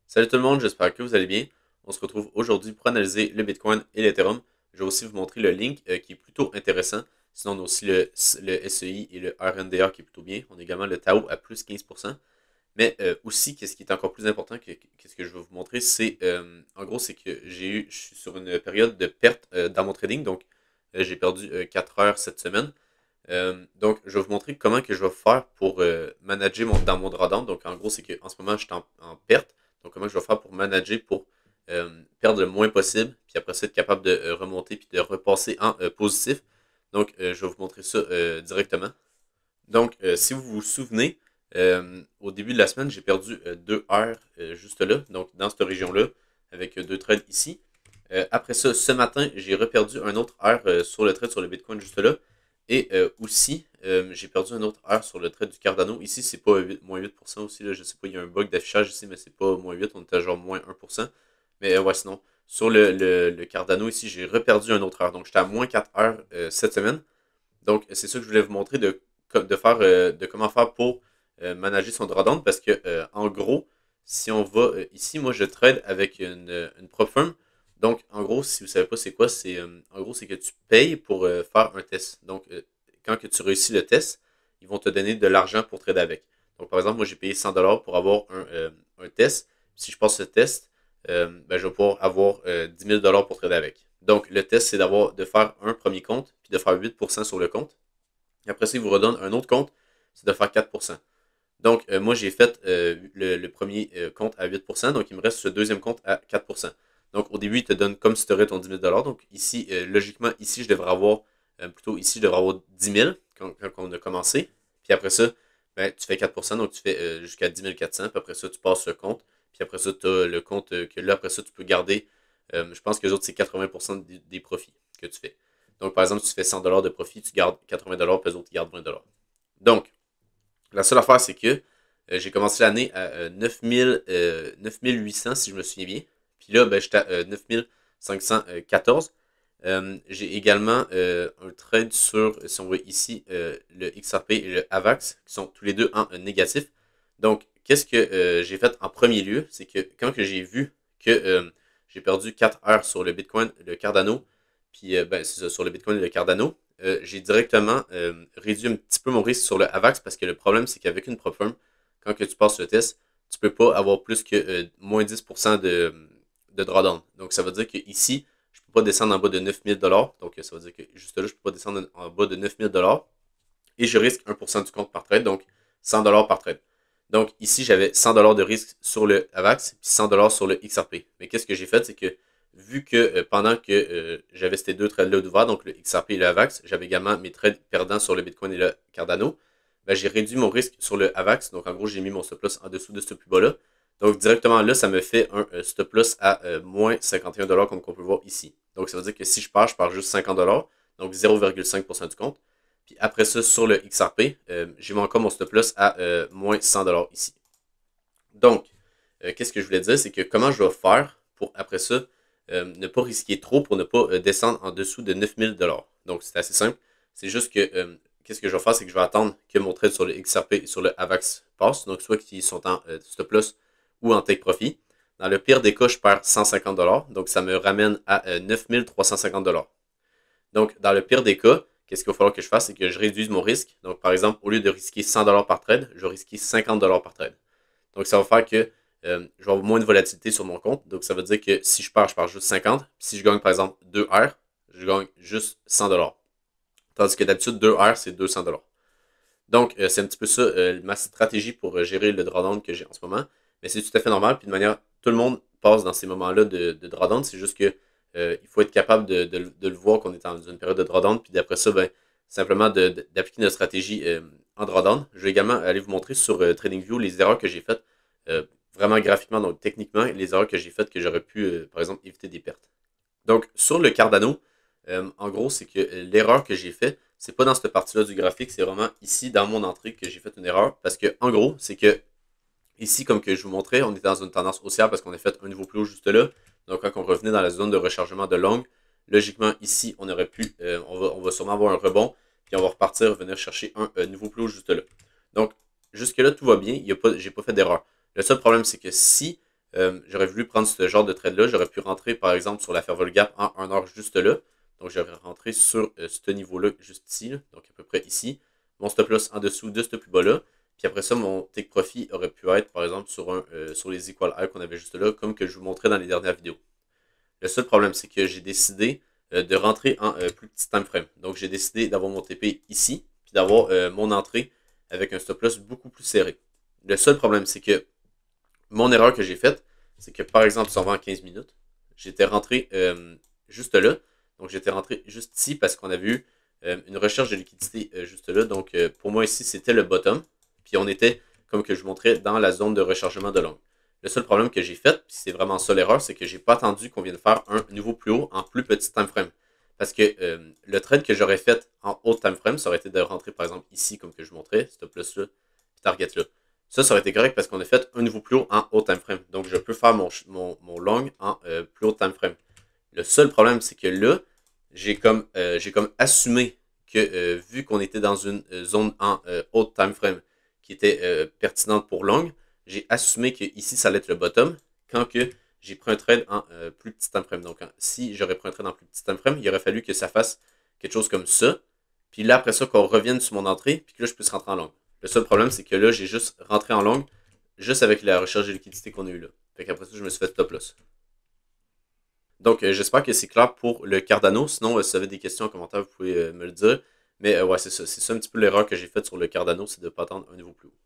Salut tout le monde, j'espère que vous allez bien. On se retrouve aujourd'hui pour analyser le Bitcoin et l'Ethereum. Je vais aussi vous montrer le link qui est plutôt intéressant. Sinon, on a aussi le SEI et le RNDA qui est plutôt bien. On a également le Tao à plus 15%. Mais aussi, qu'est-ce qui est encore plus important que ce que je vais vous montrer, c'est en gros, c'est que je suis sur une période de perte dans mon trading. Donc, j'ai perdu 4 heures cette semaine. Donc, je vais vous montrer comment que je vais faire pour manager dans mon drawdown. Donc, en gros, c'est qu'en ce moment, je suis en perte. Donc, comment je vais faire pour manager pour perdre le moins possible, puis après ça, être capable de remonter puis de repasser en positif. Donc, je vais vous montrer ça directement. Donc, si vous vous souvenez, au début de la semaine, j'ai perdu 2 heures juste là, donc dans cette région-là, avec deux trades ici. Après ça, ce matin, j'ai reperdu un autre heure sur le trade sur le Bitcoin juste là. Et aussi, j'ai perdu un autre heure sur le trade du Cardano. Ici, c'est pas moins 8% aussi. Là, je sais pas, il y a un bug d'affichage ici, mais c'est pas moins 8, on était genre moins 1%. Mais ouais, sinon, sur le Cardano ici, j'ai reperdu un autre heure. Donc, j'étais à moins 4 heures cette semaine. Donc, c'est ça que je voulais vous montrer de comment faire pour manager son drawdown. Parce que, en gros, si on va ici, moi, je trade avec une prop firm. Donc, en gros, si vous ne savez pas c'est quoi, en gros, c'est que tu payes pour faire un test. Donc, quand que tu réussis le test, ils vont te donner de l'argent pour trader avec. Donc, par exemple, moi, j'ai payé 100$ pour avoir un test. Si je passe ce test, ben, je vais pouvoir avoir 10 000$ pour trader avec. Donc, le test, c'est de faire un premier compte, puis de faire 8% sur le compte. Et après ça, il vous redonne un autre compte, c'est de faire 4%. Donc, moi, j'ai fait le premier compte à 8%, donc il me reste ce deuxième compte à 4%. Donc, au début, il te donne comme si tu aurais ton 10 000$. Donc, ici, logiquement, ici, je devrais avoir, plutôt ici, je devrais avoir 10 000 quand on a commencé. Puis après ça, ben, tu fais 4%, donc tu fais jusqu'à 10 400. Puis après ça, tu passes le compte. Puis après ça, tu as le compte que là, après ça, tu peux garder. Je pense que les autres, c'est 80% des profits que tu fais. Donc, par exemple, si tu fais 100$ de profit, tu gardes 80$, puis les autres, ils gardent 20$. Donc, la seule affaire, c'est que j'ai commencé l'année à 9800, si je me souviens bien. Puis là, ben, j'étais à 9514. J'ai également un trade sur, si on voit ici, le XRP et le AVAX, qui sont tous les deux en négatif. Donc, qu'est-ce que j'ai fait en premier lieu? C'est que quand que j'ai vu que j'ai perdu 4 heures sur le Bitcoin, le Cardano, puis ben, c'est ça, sur le Bitcoin et le Cardano, j'ai directement réduit un petit peu mon risque sur le AVAX parce que le problème, c'est qu'avec une prop firm, quand que tu passes le test, tu peux pas avoir plus que moins 10% de drawdown. Donc, ça veut dire que ici, je peux pas descendre en bas de 9000$. Donc, ça veut dire que juste là, je peux pas descendre en bas de 9000$. Et je risque 1% du compte par trade, donc 100$ par trade. Donc, ici, j'avais 100$ de risque sur le AVAX, puis 100$ sur le XRP. Mais qu'est-ce que j'ai fait, c'est que vu que pendant que j'avais ces deux trades-là d'ouvert, donc le XRP et le AVAX, j'avais également mes trades perdants sur le Bitcoin et le Cardano, ben, j'ai réduit mon risque sur le AVAX. Donc, en gros, j'ai mis mon stop loss en dessous de ce plus bas-là. Donc, directement là, ça me fait un stop loss à moins 51$, comme on peut voir ici. Donc, ça veut dire que si je pars juste 50$, donc 0,5% du compte. Puis après ça, sur le XRP, j'ai encore mon stop loss à moins 100$ ici. Donc, qu'est-ce que je voulais dire, c'est que comment je vais faire pour, après ça, ne pas risquer trop pour ne pas descendre en dessous de 9000$. Donc, c'est assez simple. C'est juste que, qu'est-ce que je vais faire, c'est que je vais attendre que mon trade sur le XRP et sur le AVAX passe. Donc, soit qu'ils sont en stop loss ou en take profit. Dans le pire des cas, je perds 150$. Donc, ça me ramène à 9350$. Donc, dans le pire des cas, qu'est-ce qu'il va falloir que je fasse, c'est que je réduise mon risque. Donc, par exemple, au lieu de risquer 100$ par trade, je vais risquer 50$ par trade. Donc, ça va faire que je vais avoir moins de volatilité sur mon compte. Donc, ça veut dire que si je pars juste 50. Si je gagne, par exemple, 2 R, je gagne juste 100$. Tandis que d'habitude, 2 R, c'est 200$. Donc, c'est un petit peu ça ma stratégie pour gérer le drawdown que j'ai en ce moment. Mais c'est tout à fait normal. Puis de manière, tout le monde passe dans ces moments-là de drawdown. C'est juste que il faut être capable de le voir qu'on est dans une période de drawdown. Puis d'après ça, ben, simplement d'appliquer notre stratégie en drawdown. Je vais également aller vous montrer sur TradingView les erreurs que j'ai faites. Vraiment graphiquement, donc techniquement, les erreurs que j'ai faites que j'aurais pu, par exemple, éviter des pertes. Donc, sur le Cardano, en gros, c'est que l'erreur que j'ai faite, c'est pas dans cette partie-là du graphique, c'est vraiment ici, dans mon entrée, que j'ai fait une erreur. Parce que, en gros, c'est que ici, comme que je vous montrais, on est dans une tendance haussière parce qu'on a fait un nouveau plus haut juste là. Donc, quand on revenait dans la zone de rechargement de longue, logiquement, ici, on aurait pu, on va sûrement avoir un rebond, puis on va repartir, venir chercher un nouveau plus haut juste là. Donc, jusque-là, tout va bien, j'ai pas fait d'erreur. Le seul problème, c'est que si j'aurais voulu prendre ce genre de trade-là. J'aurais pu rentrer, par exemple, sur la Fairval Gap en 1 heure juste là. Donc, j'aurais rentré sur ce niveau-là, juste ici, là, donc à peu près ici. Mon stop loss en dessous de ce plus bas-là. Puis après ça, mon take profit aurait pu être, par exemple, sur les equal high qu'on avait juste là, comme que je vous montrais dans les dernières vidéos. Le seul problème, c'est que j'ai décidé de rentrer en plus petit time frame. Donc, j'ai décidé d'avoir mon TP ici, puis d'avoir mon entrée avec un stop loss beaucoup plus serré. Le seul problème, c'est que mon erreur que j'ai faite, c'est que par exemple, si on va en 15 minutes, j'étais rentré juste là. Donc, j'étais rentré juste ici parce qu'on avait eu une recherche de liquidité juste là. Donc, pour moi, ici, c'était le bottom. Puis, on était, comme que je vous montrais, dans la zone de rechargement de long. Le seul problème que j'ai fait, puis c'est vraiment ça l'erreur, c'est que j'ai pas attendu qu'on vienne faire un nouveau plus haut en plus petit time frame. Parce que le trade que j'aurais fait en haut time frame, ça aurait été de rentrer par exemple ici, comme que je vous montrais, stop loss là, puis target là. Ça aurait été correct parce qu'on a fait un nouveau plus haut en haut time frame. Donc, je peux faire mon long en plus haut time frame. Le seul problème, c'est que là, j'ai comme assumé que vu qu'on était dans une zone en haut time frame qui était pertinente pour long, j'ai assumé que ici, ça allait être le bottom quand que j'ai pris un trade en plus petit time frame. Donc, si j'aurais pris un trade en plus petit time frame, il aurait fallu que ça fasse quelque chose comme ça. Puis là, après ça, qu'on revienne sur mon entrée, puis que là, je puisse rentrer en long. Le seul problème, c'est que là, j'ai juste rentré en long, juste avec la recherche de liquidité qu'on a eu là. Fait qu'après ça, je me suis fait stop loss. Donc, j'espère que c'est clair pour le Cardano. Sinon, si vous avez des questions en commentaire, vous pouvez me le dire. Mais ouais, c'est ça. C'est ça un petit peu l'erreur que j'ai faite sur le Cardano, c'est de ne pas attendre un niveau plus haut.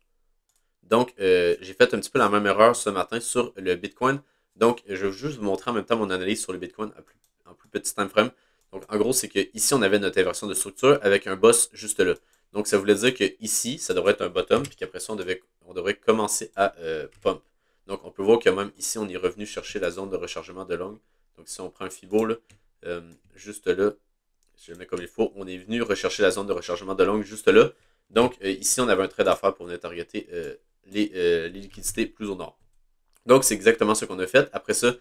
Donc, j'ai fait un petit peu la même erreur ce matin sur le Bitcoin. Donc, je vais juste vous montrer en même temps mon analyse sur le Bitcoin en plus petit time frame. Donc, en gros, c'est que ici, on avait notre inversion de structure avec un boss juste là. Donc, ça voulait dire que ici, ça devrait être un bottom, puis qu'après ça, on devrait commencer à pump. Donc, on peut voir que même ici, on est revenu chercher la zone de rechargement de long. Donc, si on prend un Fibo, là, juste là, si je le mets comme il faut, on est venu rechercher la zone de rechargement de long juste là. Donc, ici, on avait un trade à faire pour venir targeter les liquidités plus au nord. Donc, c'est exactement ce qu'on a fait. Après ça,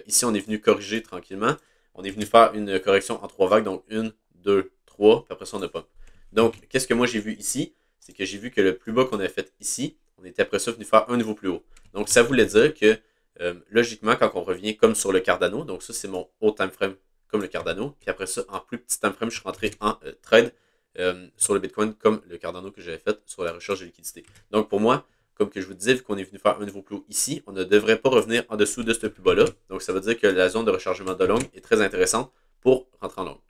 ici, on est venu corriger tranquillement. On est venu faire une correction en 3 vagues. Donc, 1, 2, 3. Puis après ça, on a pump. Donc, qu'est-ce que moi j'ai vu ici? C'est que j'ai vu que le plus bas qu'on avait fait ici, on était après ça venu faire un niveau plus haut. Donc, ça voulait dire que, logiquement, quand on revient comme sur le Cardano, donc ça, c'est mon haut time frame comme le Cardano. Puis après ça, en plus petit time frame, je suis rentré en trade sur le Bitcoin comme le Cardano que j'avais fait sur la recherche de liquidité. Donc, pour moi, comme que je vous disais, vu qu'on est venu faire un niveau plus haut ici, on ne devrait pas revenir en dessous de ce plus bas-là. Donc, ça veut dire que la zone de rechargement de long est très intéressante pour rentrer en long.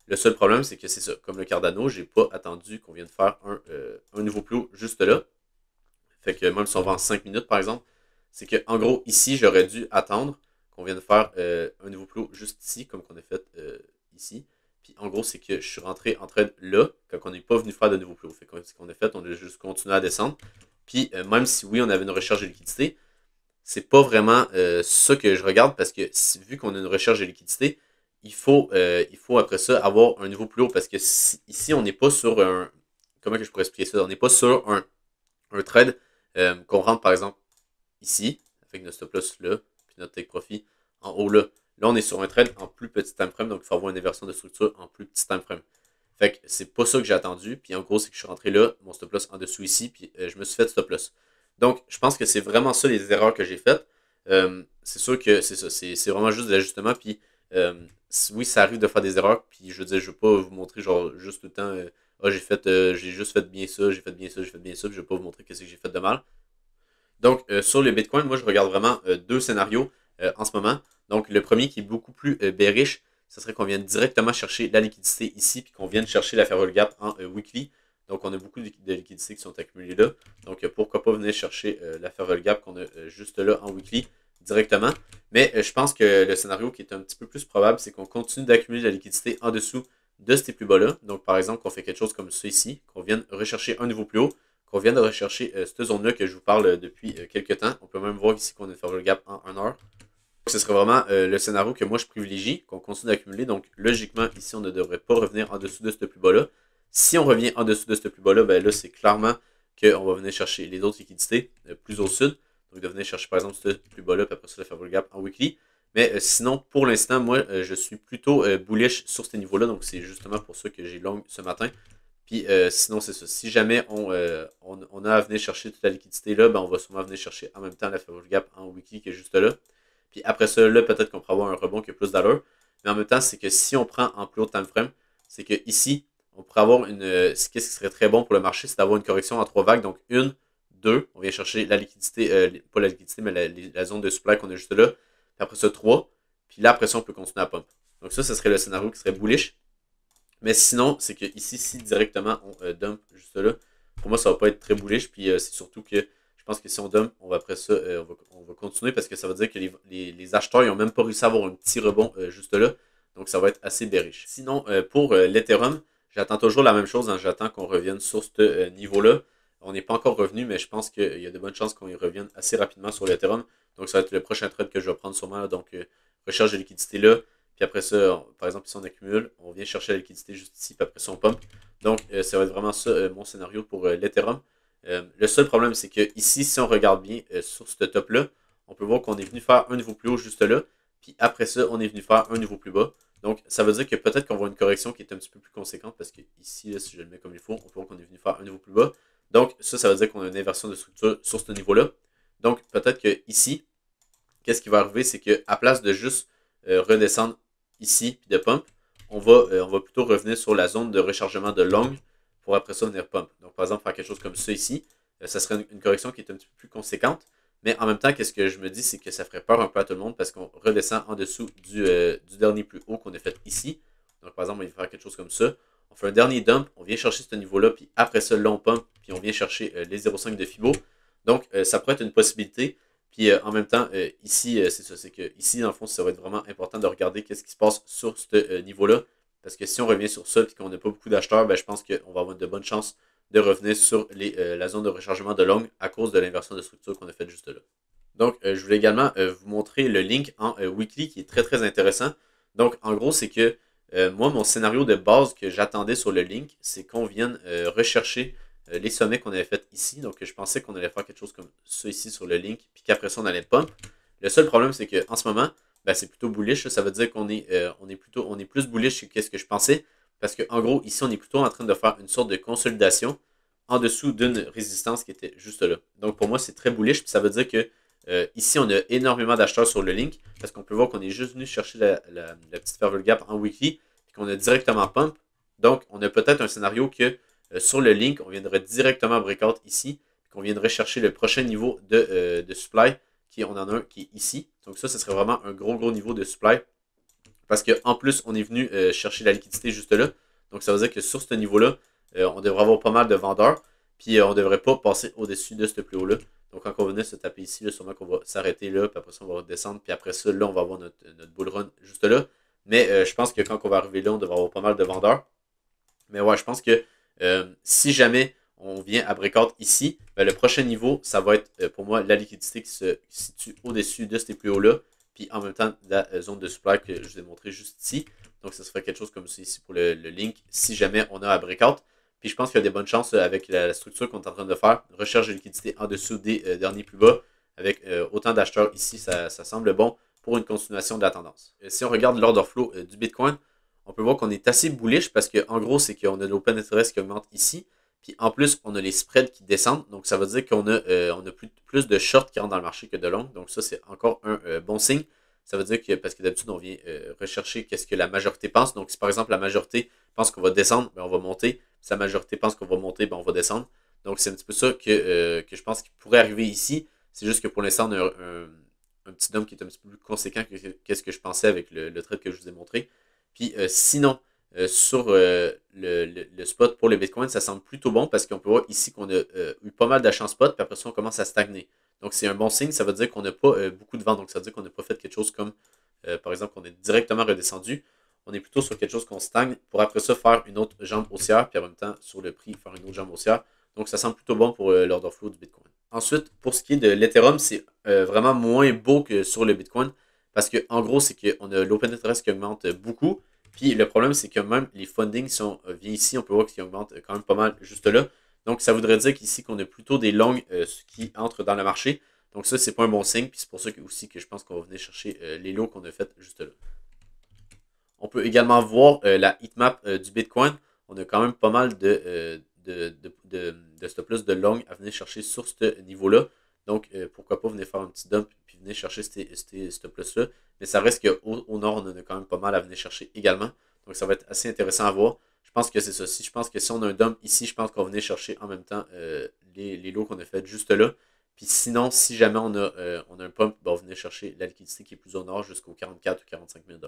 Le seul problème, c'est que c'est ça. Comme le Cardano, j'ai pas attendu qu'on vienne faire un nouveau plus haut juste là. Fait que même si on va en 5 minutes, par exemple, c'est que en gros, ici, j'aurais dû attendre qu'on vienne faire un nouveau plus haut juste ici, comme qu'on a fait ici. Puis en gros, c'est que je suis rentré en trade là, quand on n'est pas venu faire de nouveau plus haut. Fait que ce qu'on a fait, on a juste continué à descendre. Puis même si oui, on avait une recherche de liquidité, c'est pas vraiment ça que je regarde parce que vu qu'on a une recherche de liquidité, il faut après ça avoir un niveau plus haut parce que ici, on n'est pas sur un. Comment que je pourrais expliquer ça? On n'est pas sur un trade qu'on rentre par exemple ici, avec notre stop loss là, puis notre take profit en haut là. Là, on est sur un trade en plus petit time frame, donc il faut avoir une inversion de structure en plus petit time frame. Fait que c'est pas ça que j'ai attendu. Puis en gros, c'est que je suis rentré là, mon stop loss en dessous ici, puis je me suis fait stop loss. Donc, je pense que c'est vraiment ça les erreurs que j'ai faites. C'est sûr que c'est ça, c'est vraiment juste de l'ajustement. Puis oui, ça arrive de faire des erreurs. Puis je veux dire, je veux pas vous montrer genre juste tout le temps, j'ai juste fait bien ça, j'ai fait bien ça, j'ai fait bien ça, puis je vais pas vous montrer qu'est-ce que j'ai fait de mal. Donc, sur le Bitcoin, moi, je regarde vraiment deux scénarios en ce moment. Donc, le premier qui est beaucoup plus bearish, ce serait qu'on vienne directement chercher la liquidité ici, puis qu'on vienne chercher la Fairval Gap en weekly. Donc, on a beaucoup de liquidités qui sont accumulées là. Donc, pourquoi pas venir chercher la Fairval Gap qu'on a juste là en weekly directement. Mais je pense que le scénario qui est un petit peu plus probable, c'est qu'on continue d'accumuler la liquidité en dessous de ces plus bas-là. Donc, par exemple, qu'on fait quelque chose comme ça ici, qu'on vienne rechercher un niveau plus haut, qu'on vienne de rechercher cette zone-là que je vous parle depuis quelques temps. On peut même voir ici qu'on a une Fairval Gap en 1 heure. Ce serait vraiment le scénario que moi je privilégie, qu'on continue d'accumuler. Donc, logiquement, ici, on ne devrait pas revenir en dessous de ce plus bas-là. Si on revient en dessous de ce plus bas-là, ben là, c'est clairement qu'on va venir chercher les autres liquidités plus au sud. Donc, de venir chercher, par exemple, ce plus bas-là, puis après ça, la Fairval Gap en weekly. Mais sinon, pour l'instant, moi, je suis plutôt bullish sur ces niveaux-là. Donc, c'est justement pour ça que j'ai long ce matin. Puis sinon, c'est ça. Si jamais on a à venir chercher toute la liquidité là, ben, on va sûrement venir chercher en même temps la favorable gap en weekly qui est juste là. Puis après ça, là, peut-être qu'on pourra avoir un rebond qui a plus d'allure. Mais en même temps, c'est que si on prend en plus haut time frame, c'est que ici, on pourrait avoir une. Qu'est-ce qui serait très bon pour le marché, c'est d'avoir une correction en 3 vagues. Donc une, deux, on vient chercher la liquidité, pas la liquidité, mais la zone de supply qu'on a juste là. Puis après ça, 3. Puis là, après ça, on peut continuer à pump. Donc ça serait le scénario qui serait bullish. Mais sinon, c'est que ici, si directement on dump juste là, pour moi, ça va pas être très bullish. Puis c'est surtout que je pense que si on dump, on va après ça, on va continuer parce que ça veut dire que les acheteurs, ils n'ont même pas réussi à avoir un petit rebond juste là. Donc ça va être assez bearish. Sinon, pour l'Ethereum, j'attends toujours la même chose. Hein, j'attends qu'on revienne sur ce niveau-là. On n'est pas encore revenu, mais je pense qu'il y a de bonnes chances qu'on y revienne assez rapidement sur l'Ethereum. Donc ça va être le prochain trade que je vais prendre sûrement. Là. Donc recherche de liquidité là. Puis après ça, par exemple, si on accumule, on vient chercher la liquidité juste ici, puis après ça, on pump. Donc, ça va être vraiment ça mon scénario pour l'Ethereum. Le seul problème, c'est que ici, si on regarde bien sur ce top-là, on peut voir qu'on est venu faire un niveau plus haut juste là, puis après ça, on est venu faire un niveau plus bas. Donc, ça veut dire que peut-être qu'on voit une correction qui est un petit peu plus conséquente, parce que ici, là, si je le mets comme il faut, on peut voir qu'on est venu faire un niveau plus bas. Donc, ça veut dire qu'on a une inversion de structure sur ce niveau-là. Donc, peut-être que ici, qu'est-ce qui va arriver, c'est qu'à place de juste redescendre ici, puis de pump, on va plutôt revenir sur la zone de rechargement de long pour après ça venir pump. Donc, par exemple, faire quelque chose comme ça ici, ça serait une correction qui est un petit peu plus conséquente. Mais en même temps, qu'est-ce que je me dis, c'est que ça ferait peur un peu à tout le monde parce qu'on redescend en dessous du dernier plus haut qu'on a fait ici. Donc, par exemple, on va faire quelque chose comme ça. On fait un dernier dump, on vient chercher ce niveau-là, puis après ça, là, on pump, puis on vient chercher les 0,5 de Fibo. Donc, ça pourrait être une possibilité. Puis en même temps, ici, c'est ça, c'est que ici, dans le fond, ça va être vraiment important de regarder qu'est-ce qui se passe sur ce niveau-là. Parce que si on revient sur ça et qu'on n'a pas beaucoup d'acheteurs, ben, je pense qu'on va avoir de bonnes chances de revenir sur la zone de rechargement de long à cause de l'inversion de structure qu'on a faite juste là. Donc, je voulais également vous montrer le link en weekly qui est très très intéressant. Donc, en gros, c'est que moi, mon scénario de base que j'attendais sur le link, c'est qu'on vienne rechercher les sommets qu'on avait fait ici. Donc, je pensais qu'on allait faire quelque chose comme ça ici sur le link, puis qu'après ça, on allait pump. Le seul problème, c'est qu'en ce moment, ben, c'est plutôt bullish. Ça veut dire qu'on est plus bullish que ce que je pensais. Parce qu'en gros, ici, on est plutôt en train de faire une sorte de consolidation en dessous d'une résistance qui était juste là. Donc, pour moi, c'est très bullish. Puis ça veut dire que ici, on a énormément d'acheteurs sur le link. Parce qu'on peut voir qu'on est juste venu chercher la petite favorable gap en weekly. Puis qu'on a directement pump. Donc, on a peut-être un scénario que sur le link, on viendrait directement breakout ici, puis qu'on viendrait chercher le prochain niveau de supply, on en a un qui est ici. Donc ça, ce serait vraiment un gros niveau de supply, parce qu'en plus, on est venu chercher la liquidité juste là. Donc ça veut dire que sur ce niveau-là, on devrait avoir pas mal de vendeurs, puis on ne devrait pas passer au-dessus de ce plus haut-là. Donc quand on venait se taper ici, là, sûrement qu'on va s'arrêter là, puis après ça, on va redescendre, puis après ça, là, on va avoir notre bull run juste là. Mais je pense que quand on va arriver là, on devrait avoir pas mal de vendeurs. Mais ouais, je pense que si jamais on vient à breakout ici, ben, le prochain niveau, ça va être pour moi la liquidité qui se situe au-dessus de ces plus hauts-là, puis en même temps la zone de supply que je vous ai montré juste ici. Donc ça serait quelque chose comme ça ici pour le link, si jamais on a à breakout. Puis je pense qu'il y a des bonnes chances avec la structure qu'on est en train de faire, recherche de liquidité en dessous des derniers plus bas, avec autant d'acheteurs ici, ça semble bon pour une continuation de la tendance. Si on regarde l'order flow du Bitcoin, on peut voir qu'on est assez bullish parce qu'en gros, c'est qu'on a l'open interest qui augmente ici. Puis en plus, on a les spreads qui descendent. Donc ça veut dire qu'on a, on a plus de short qui rentrent dans le marché que de long. Donc ça, c'est encore un bon signe. Ça veut dire que, parce que d'habitude, on vient rechercher qu'est-ce que la majorité pense. Donc si par exemple la majorité pense qu'on va descendre, ben, on va monter. Si la majorité pense qu'on va monter, ben, on va descendre. Donc c'est un petit peu ça que je pense qu'il pourrait arriver ici. C'est juste que pour l'instant, on a un petit dump qui est un petit peu plus conséquent que qu'est-ce que je pensais avec le trade que je vous ai montré. Puis sinon, sur le spot pour le Bitcoin, ça semble plutôt bon parce qu'on peut voir ici qu'on a eu pas mal d'achats en spot, puis après ça, on commence à stagner. Donc c'est un bon signe, ça veut dire qu'on n'a pas beaucoup de ventes. Donc ça veut dire qu'on n'a pas fait quelque chose comme, par exemple, qu'on est directement redescendu. On est plutôt sur quelque chose qu'on stagne pour après ça faire une autre jambe haussière, puis en même temps, sur le prix, faire une autre jambe haussière. Donc ça semble plutôt bon pour l'order flow du Bitcoin. Ensuite, pour ce qui est de l'Ethereum, c'est vraiment moins beau que sur le Bitcoin. Parce qu'en gros, c'est qu'on a l'open interest qui augmente beaucoup. Puis le problème, c'est que même les fundings sont viennent ici, on peut voir qu'ils augmentent quand même pas mal juste là. Donc ça voudrait dire qu'ici qu'on a plutôt des longues qui entrent dans le marché. Donc ça, c'est pas un bon signe. Puis c'est pour ça aussi que je pense qu'on va venir chercher les lots qu'on a fait juste là. On peut également voir la heatmap du Bitcoin. on a quand même pas mal de stop loss de long à venir chercher sur ce niveau-là. Donc, pourquoi pas venir faire un petit dump puis venir chercher ces stop loss-là. Mais ça reste qu'au nord, on en a quand même pas mal à venir chercher également. Donc, ça va être assez intéressant à voir. Je pense que c'est ça. Je pense que si on a un dump ici, je pense qu'on va venir chercher en même temps les lots qu'on a fait juste là. Puis sinon, si jamais on a un pump, ben, on va venir chercher la liquidité qui est plus au nord jusqu'aux 44 ou 45 000 $.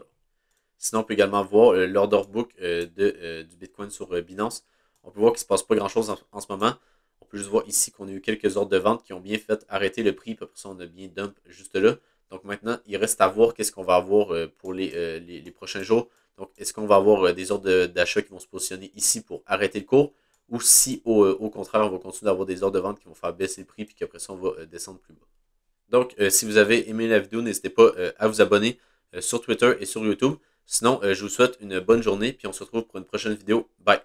Sinon, on peut également voir l'order book du Bitcoin sur Binance. On peut voir qu'il ne se passe pas grand-chose en ce moment. On peut juste voir ici qu'on a eu quelques ordres de vente qui ont bien fait arrêter le prix. Puis après ça, on a bien dump juste là. Donc maintenant, il reste à voir qu'est-ce qu'on va avoir pour les prochains jours. Donc, est-ce qu'on va avoir des ordres d'achat qui vont se positionner ici pour arrêter le cours? Ou si, au contraire, on va continuer d'avoir des ordres de vente qui vont faire baisser le prix, puis qu'après ça, on va descendre plus bas. Donc, si vous avez aimé la vidéo, n'hésitez pas à vous abonner sur Twitter et sur YouTube. Sinon, je vous souhaite une bonne journée, puis on se retrouve pour une prochaine vidéo. Bye!